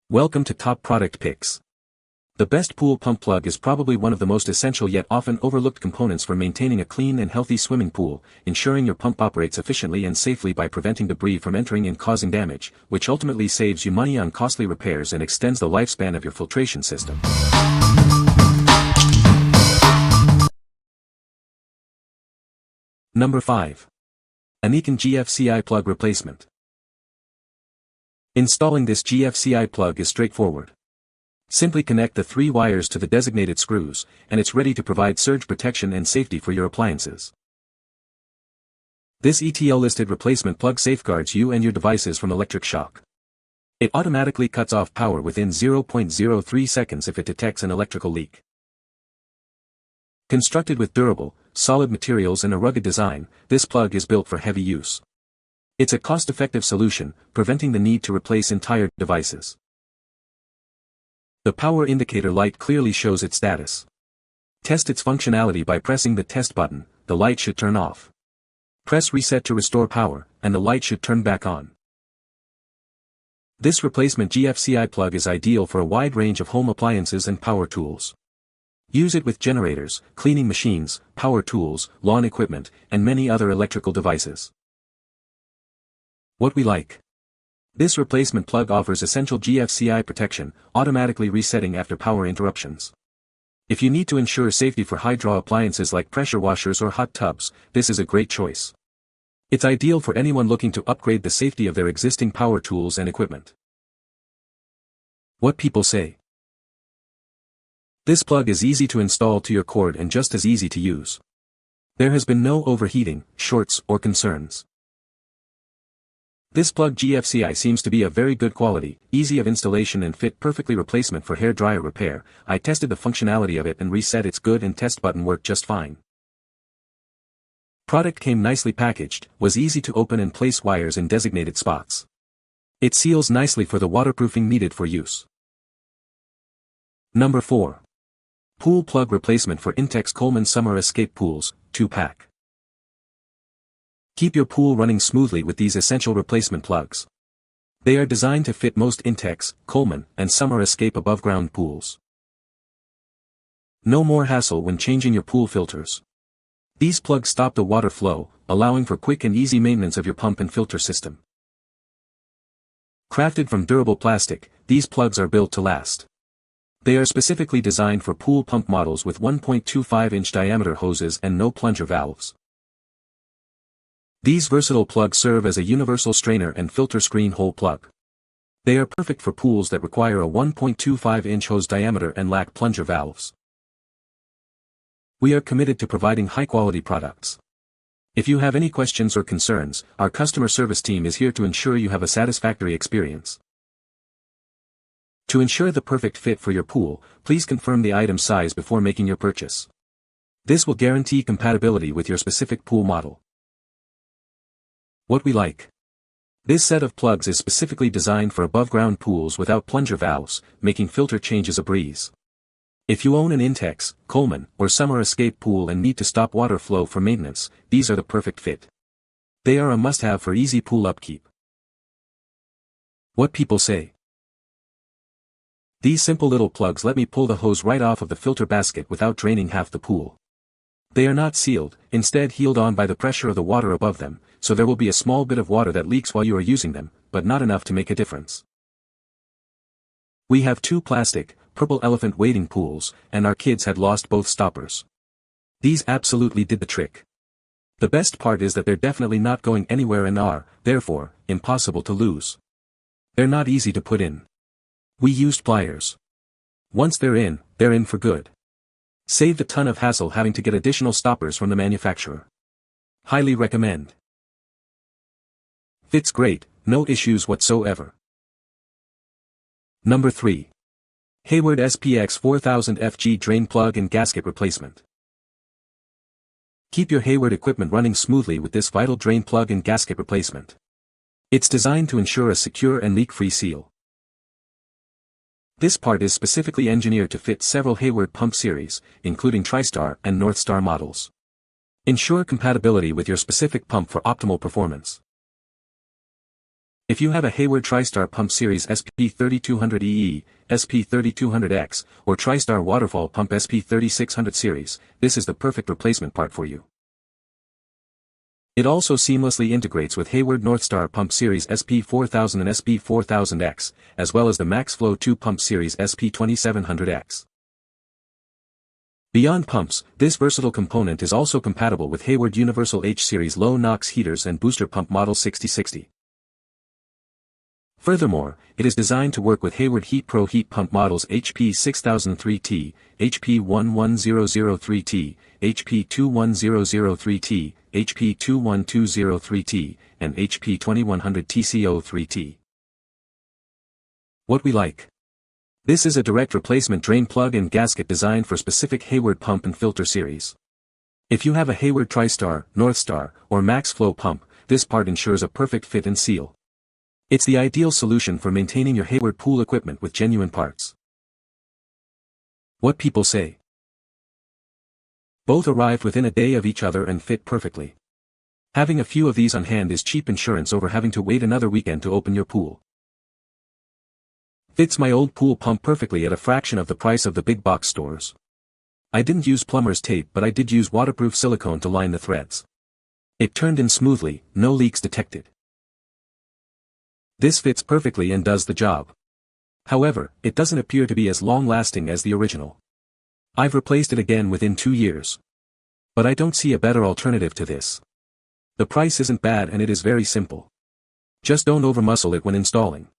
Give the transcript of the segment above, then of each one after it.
Welcome to Top Product Picks. The best pool pump plug is probably one of the most essential yet often overlooked components for maintaining a clean and healthy swimming pool, ensuring your pump operates efficiently and safely by preventing debris from entering and causing damage, which ultimately saves you money on costly repairs and extends the lifespan of your filtration system. Number 5. ANEKEN GFCI plug replacement. Installing this GFCI plug is straightforward. Simply connect the 3 wires to the designated screws, and it's ready to provide surge protection and safety for your appliances. This ETL-listed replacement plug safeguards you and your devices from electric shock. It automatically cuts off power within 0.03 seconds if it detects an electrical leak. Constructed with durable, solid materials and a rugged design, this plug is built for heavy use. It's a cost-effective solution, preventing the need to replace entire devices. The power indicator light clearly shows its status. Test its functionality by pressing the test button. The light should turn off. Press reset to restore power, and the light should turn back on. This replacement GFCI plug is ideal for a wide range of home appliances and power tools. Use it with generators, cleaning machines, power tools, lawn equipment, and many other electrical devices. What we like. This replacement plug offers essential GFCI protection, automatically resetting after power interruptions. If you need to ensure safety for high-draw appliances like pressure washers or hot tubs, this is a great choice. It's ideal for anyone looking to upgrade the safety of their existing power tools and equipment. What people say. This plug is easy to install to your cord and just as easy to use. There has been no overheating, shorts, or concerns. This plug GFCI seems to be a very good quality, easy of installation and fit perfectly replacement for hair dryer repair. I tested the functionality of it and reset its good and test button worked just fine. Product came nicely packaged, was easy to open and place wires in designated spots. It seals nicely for the waterproofing needed for use. Number 4. Pool plug replacement for Intex Coleman Summer Escape Pools, 2-pack. Keep your pool running smoothly with these essential replacement plugs. They are designed to fit most Intex, Coleman, and Summer Escape above-ground pools. No more hassle when changing your pool filters. These plugs stop the water flow, allowing for quick and easy maintenance of your pump and filter system. Crafted from durable plastic, these plugs are built to last. They are specifically designed for pool pump models with 1.25-inch diameter hoses and no plunger valves. These versatile plugs serve as a universal strainer and filter screen hole plug. They are perfect for pools that require a 1.25-inch hose diameter and lack plunger valves. We are committed to providing high-quality products. If you have any questions or concerns, our customer service team is here to ensure you have a satisfactory experience. To ensure the perfect fit for your pool, please confirm the item size before making your purchase. This will guarantee compatibility with your specific pool model. What we like. This set of plugs is specifically designed for above-ground pools without plunger valves, making filter changes a breeze. If you own an Intex, Coleman, or Summer Escape pool and need to stop water flow for maintenance, these are the perfect fit. They are a must-have for easy pool upkeep. What people say. These simple little plugs let me pull the hose right off of the filter basket without draining half the pool. They are not sealed, instead held on by the pressure of the water above them, so there will be a small bit of water that leaks while you are using them, but not enough to make a difference. We have 2 plastic, purple elephant wading pools, and our kids had lost both stoppers. These absolutely did the trick. The best part is that they're definitely not going anywhere and are, therefore, impossible to lose. They're not easy to put in. We used pliers. Once they're in for good. Saved a ton of hassle having to get additional stoppers from the manufacturer. Highly recommend. Fits great, no issues whatsoever. Number 3. Hayward SPX 4000 FG drain plug and gasket replacement. Keep your Hayward equipment running smoothly with this vital drain plug and gasket replacement. It's designed to ensure a secure and leak-free seal. This part is specifically engineered to fit several Hayward pump series, including TriStar and Northstar models. Ensure compatibility with your specific pump for optimal performance. If you have a Hayward TriStar Pump Series SP3200EE, SP3200X, or TriStar Waterfall Pump SP3600 series, this is the perfect replacement part for you. It also seamlessly integrates with Hayward Northstar Pump Series SP4000 and SP4000X, as well as the MaxFlow 2 Pump Series SP2700X. Beyond pumps, this versatile component is also compatible with Hayward Universal H-Series low NOx heaters and booster pump model 6060. Furthermore, it is designed to work with Hayward Heat Pro heat pump models HP 6003T, HP 11003T, HP 21003T, HP 21203T, and HP 2100 TCO3T. What we like. This is a direct replacement drain plug and gasket designed for specific Hayward pump and filter series. If you have a Hayward TriStar, Northstar, or MaxFlow pump, this part ensures a perfect fit and seal. It's the ideal solution for maintaining your Hayward pool equipment with genuine parts. What people say. Both arrived within a day of each other and fit perfectly. Having a few of these on hand is cheap insurance over having to wait another weekend to open your pool. Fits my old pool pump perfectly at a fraction of the price of the big box stores. I didn't use plumber's tape, but I did use waterproof silicone to line the threads. It turned in smoothly, no leaks detected. This fits perfectly and does the job. However, it doesn't appear to be as long-lasting as the original. I've replaced it again within 2 years. But I don't see a better alternative to this. The price isn't bad and it is very simple. Just don't over-muscle it when installing.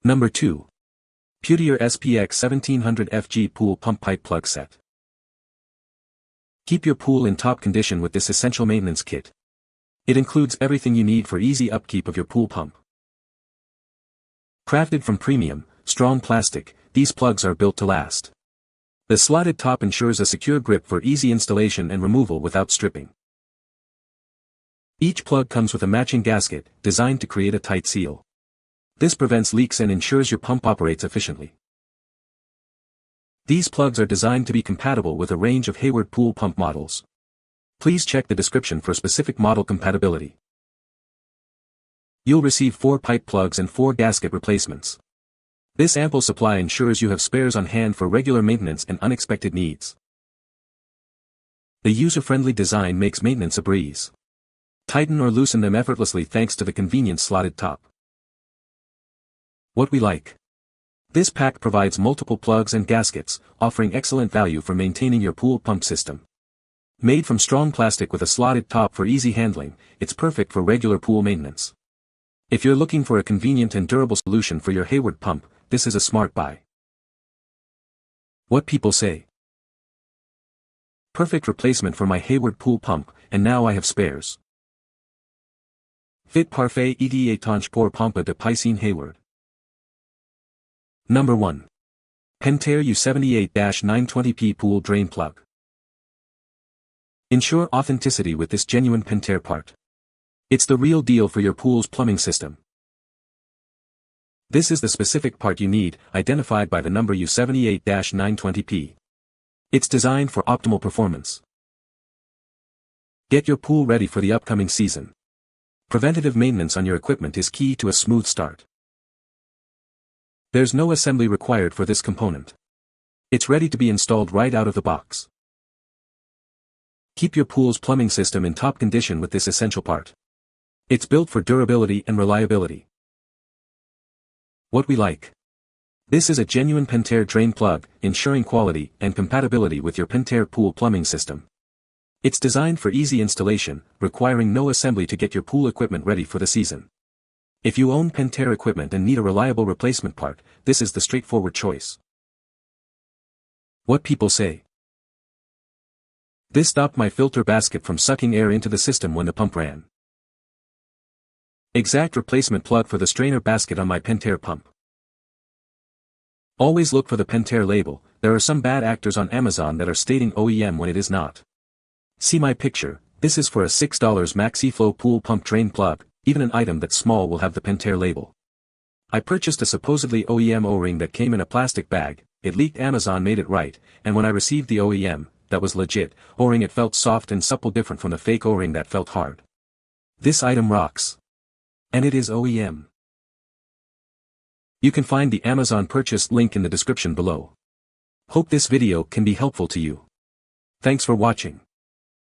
Number 2. PEUTIER SPX 1700 FG Pool Pump Pipe Plug Set. Keep your pool in top condition with this essential maintenance kit. It includes everything you need for easy upkeep of your pool pump. Crafted from premium, strong plastic, these plugs are built to last. The slotted top ensures a secure grip for easy installation and removal without stripping. Each plug comes with a matching gasket, designed to create a tight seal. This prevents leaks and ensures your pump operates efficiently. These plugs are designed to be compatible with a range of Hayward pool pump models. Please check the description for specific model compatibility. You'll receive 4 pipe plugs and 4 gasket replacements. This ample supply ensures you have spares on hand for regular maintenance and unexpected needs. The user-friendly design makes maintenance a breeze. Tighten or loosen them effortlessly thanks to the convenient slotted top. What we like. This pack provides multiple plugs and gaskets, offering excellent value for maintaining your pool pump system. Made from strong plastic with a slotted top for easy handling, it's perfect for regular pool maintenance. If you're looking for a convenient and durable solution for your Hayward pump, this is a smart buy. What people say. Perfect replacement for my Hayward pool pump, and now I have spares. Fit parfait et étanche pour pompe de piscine Hayward. Number 1. Pentair U78-920P Pool Drain Plug. Ensure authenticity with this genuine Pentair part. It's the real deal for your pool's plumbing system. This is the specific part you need, identified by the number U78-920P. It's designed for optimal performance. Get your pool ready for the upcoming season. Preventative maintenance on your equipment is key to a smooth start. There's no assembly required for this component. It's ready to be installed right out of the box. Keep your pool's plumbing system in top condition with this essential part. It's built for durability and reliability. What we like. This is a genuine Pentair drain plug, ensuring quality and compatibility with your Pentair pool plumbing system. It's designed for easy installation, requiring no assembly to get your pool equipment ready for the season. If you own Pentair equipment and need a reliable replacement part, this is the straightforward choice. What people say. This stopped my filter basket from sucking air into the system when the pump ran. Exact replacement plug for the strainer basket on my Pentair pump. Always look for the Pentair label. There are some bad actors on Amazon that are stating OEM when it is not. See my picture. This is for a $6 MaxiFlow pool pump drain plug. Even an item that's small will have the Pentair label. I purchased a supposedly OEM O-ring that came in a plastic bag. It leaked. Amazon made it right, and when I received the OEM, that was legit O-ring, it felt soft and supple, different from the fake O-ring that felt hard. This item rocks. And it is OEM. You can find the Amazon purchase link in the description below. Hope this video can be helpful to you. Thanks for watching.